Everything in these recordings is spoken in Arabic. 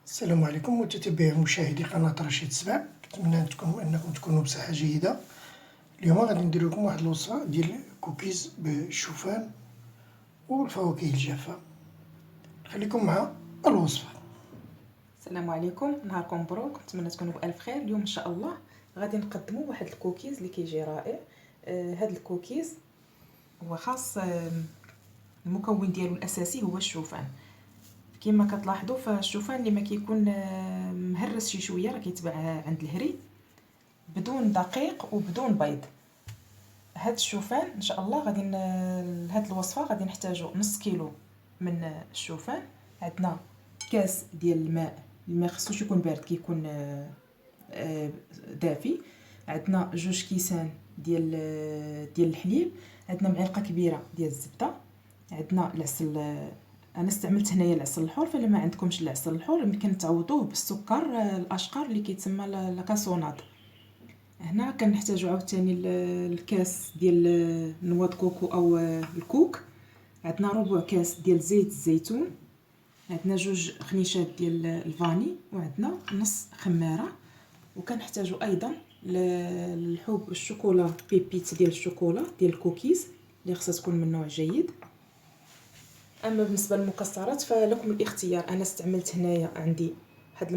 السلام عليكم متتبعي مشاهدي قناة رشيد سبع، نتمنى انكم تكونوا بصحة جيدة. اليوم غادي ندير لكم واحد الوصفة ديال كوكيز بالشوفان والفواكه الجافة. خليكم مع الوصفة. السلام عليكم، نهاركم مبروك، نتمنى تكونوا بالف خير. اليوم ان شاء الله غادي نقدموا واحد الكوكيز اللي كيجي رائع. هذا الكوكيز هو خاص المكون ديالو الاساسي هو الشوفان. كما كتلاحظوا فالشوفان اللي ما كيكون مهرس شي شويه راه كيتباع عند الهري بدون دقيق وبدون بيض. هذا الشوفان ان شاء الله غادي لهاد الوصفه غادي نحتاجوا نص كيلو من الشوفان. عندنا كاس ديال الماء خصوش يكون بارد، كيكون دافي. عندنا 2 كيسان ديال الحليب. عندنا معلقه كبيره ديال الزبده. عندنا العسل، انا استعملت هنايا العسل الحر، فالا ما عندكمش العسل الحر يمكن تعوضوه بالسكر الاشقر اللي كيتسمى لاكاسوناد. هنا كنحتاجوا عاوتاني الكاس ديال نواه كوكو او الكوك. عندنا ربع كاس ديال زيت الزيتون. عندنا 2 خنيشات ديال الفاني، وعندنا نص خماره. وكنحتاجوا ايضا الحب الشوكولا بيبيت ديال الشوكولا ديال الكوكيز اللي خصها تكون من نوع جيد. اما بالنسبه للمكسرات فلكم الاختيار. انا استعملت هنايا عندي واحد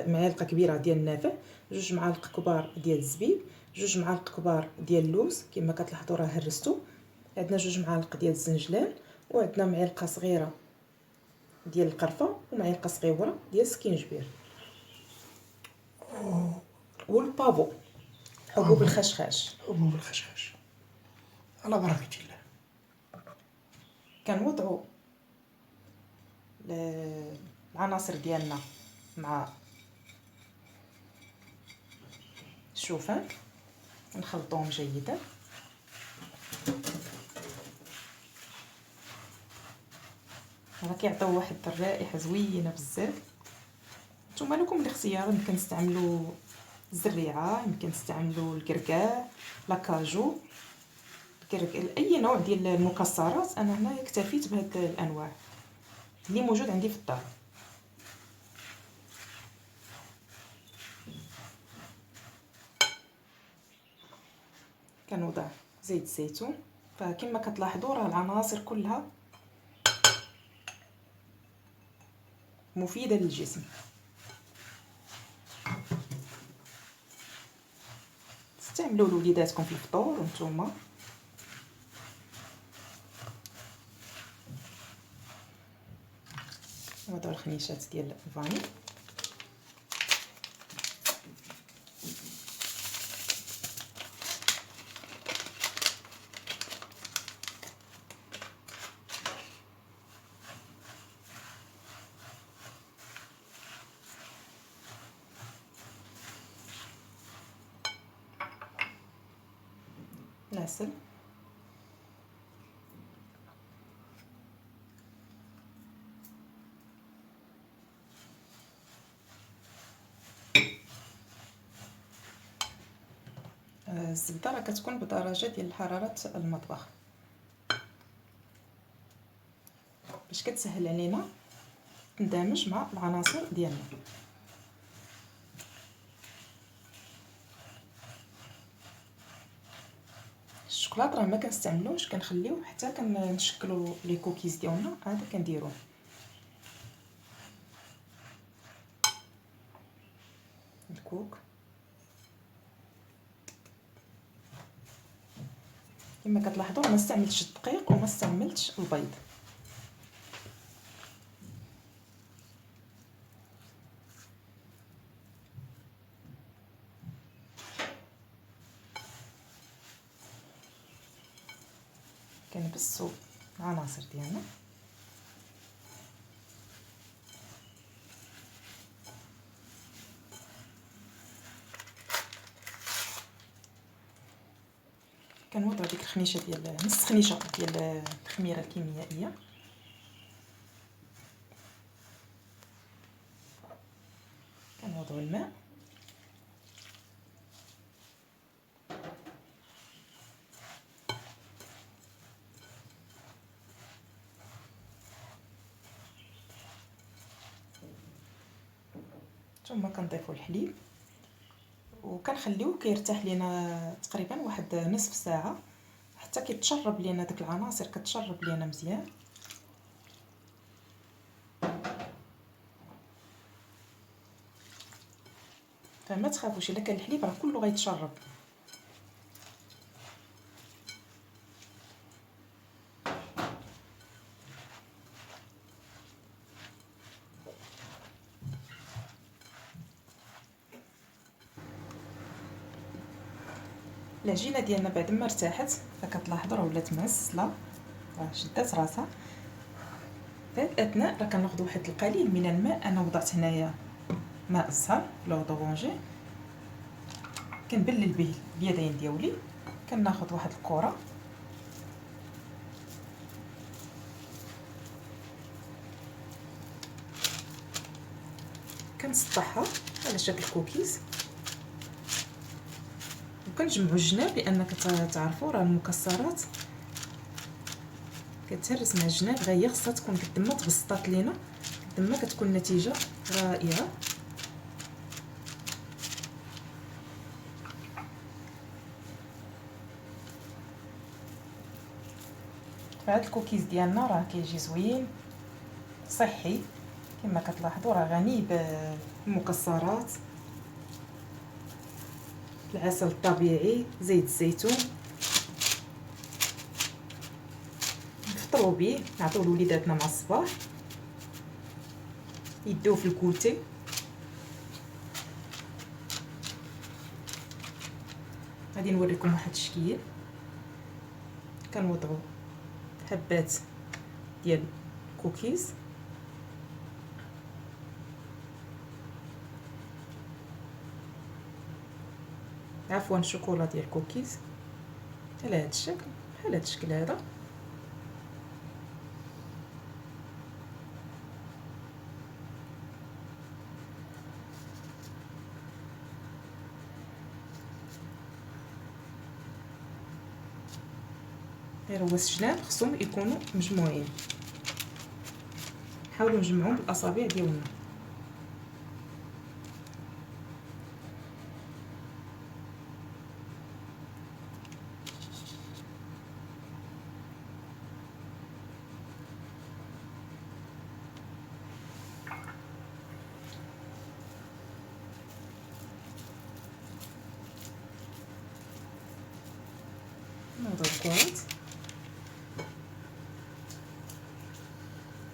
معلقه كبيره ديال النافع، 2 معالق كبار ديال الزبيب، 2 معالق كبار ديال اللوز كما كتلاحظوا راه هرستو. عندنا 2 معالق ديال الزنجلان، وعندنا معلقه صغيره ديال القرفه، ومعلقه صغيره ديال السكينجبير، والبافو حبوب الخشخاش. حبوب الخشخاش. على بركة الله. كنوضعوا العناصر ديالنا مع الشوفان ونخلطوهم جيدا. راه كيعطيو واحد الرائحه زوينه بزاف. نتوما لكم الاختيار، يمكن تستعملوا الزريعه، يمكن تستعملوا الكركاع، لاكاجو، اي نوع ديال المكسرات. انا هنا اكتفيت بهاد الانواع اللي موجود عندي في الدار. كنوضع زيت الزيتون. فكما كتلاحظوا راه العناصر كلها مفيده للجسم. استعملوا لوليداتكم في الفطور وانتم. نوضعوا الخنيشات ديال الفاني. العسل، الزبده راه كتكون بدرجه ديال حراره المطبخ باش كتسهل علينا تندمج مع العناصر ديالنا. الشوكولاط راه ما كنستعملوش، كنخليوه حتى كنشكلوا لي كوكيز ديالنا. هذا كنديروه الكوك كما كتلاحظوا. ما استعملتش الدقيق وما استعملتش البيض. كنبسوا العناصر ديالنا. كنوضعوا ديك الخميشه ديال نص خميشه ديال الخميره الكيميائيه. كنوضعوا الماء. ثم كنضيفوا الحليب وكنخليوه كيرتاح لينا تقريبا واحد نصف ساعه حتى كيتشرب لينا داك العناصر، كتشرب لينا مزيان. فما تخافوش الا كان الحليب راه كله غيتشرب. العجينه ديالنا بعد ما ارتاحت فكتلاحظوا راه ولات معسله، راه شدات راسها. في هاد الاثناء راه كناخذ واحد القليل من الماء. انا وضعت هنايا ماء الزهر لو دورونجي، كنبلل به اليدين ديالي. كناخذ واحد الكره كنسطحها على شكل كوكيز وكنجمعوا الجناب، لان كتعرفوا راه المكسرات كتهرس مع الجناب، غير خصها تكون قد ما تبسطات لينا قد ما كتكون النتيجه رائعه. فهاد الكوكيز ديالنا راه كيجي زوين صحي كما كتلاحظوا، راه غني بالمكسرات، العسل الطبيعي، زيت الزيتون. نفطروا به، نعطيو لوليداتنا مع الصباح يدوه في الكوتي. غادي نوريكم واحد الشكل. كنوضعوا حبات ديال الكوكيز عفوا شوكولا ديال الكوكيز على هذا الشكل، بحال هذا الشكل هذا. غير هو الجناب خصهم يكونوا مجموعين، حاولوا نجمعوهم بالاصابع ديالنا. نوضعوا الكرات.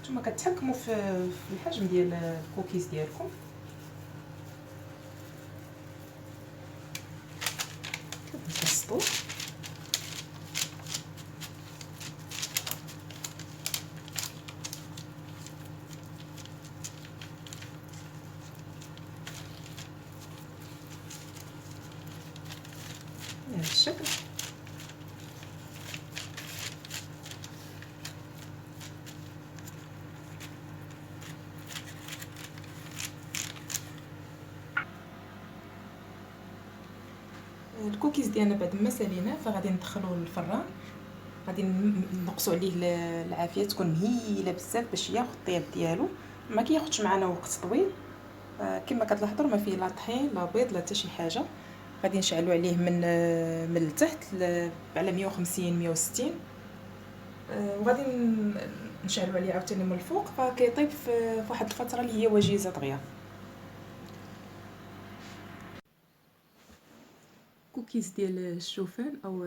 نتوما كتحكموا في الحجم ديال الكوكيز ديالكم. كتبسطوا بهذا الشكل. الكوكيز ديالنا بعد ما ساليناه فغادي ندخلوه للفران. غادي نقصوا عليه العافيه، تكون مهيله بزاف باش ياخذ الطياب ديالو، ما كياخذش معنا وقت طويل. كما كتلاحظوا ما فيه لا طحين لا بيض لا حتى شي حاجه. غادي نشعلوا عليه من التحت على 150 160، وغادي نشعلوا عليه عاوتاني من الفوق، فكيطيب في واحد الفتره اللي هي وجيزه دغيا. كوكيز ديال الشوفان او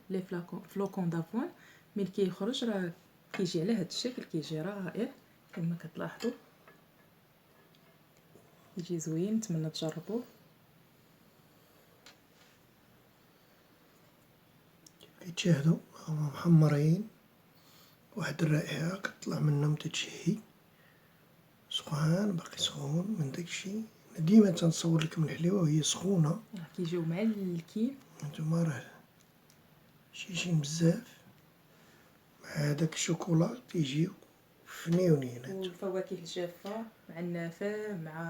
لي فلوكون دافوان ملي كيخرج راه كيجي على هذا الشكل، كيجي رائع كما كتلاحظوا، يجي زوين. نتمنى تجربوه. كيتشاهدوا هما محمرين واحد الرائحة كتطلع منهم تتشهي، سخان باقي سخون من داكشي. ديما تنصور لكم الحليوة وهي سخونة، راه كيجيو معلكين. نتوما راه شيشين بزاف مع هداك الشوكولا تيجيو فنيونين. والفواكه الجافه مع النافع مع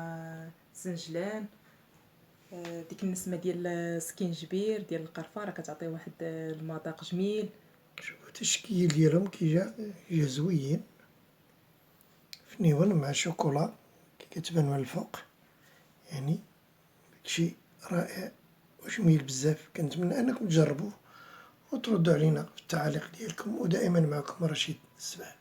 الزنجلان، ديك النسمه ديال السكينجبير ديال القرفه راه كتعطي واحد المذاق جميل. شوفوا التشكيل ديالهم كيجا زوين فنيون مع الشوكولا كي كتبان من الفوق. يعني شيء رائع وجميل بزاف. كنتمنى انكم تجربوه وتردوا علينا في التعاليق ديالكم. ودائما معكم رشيد السباع.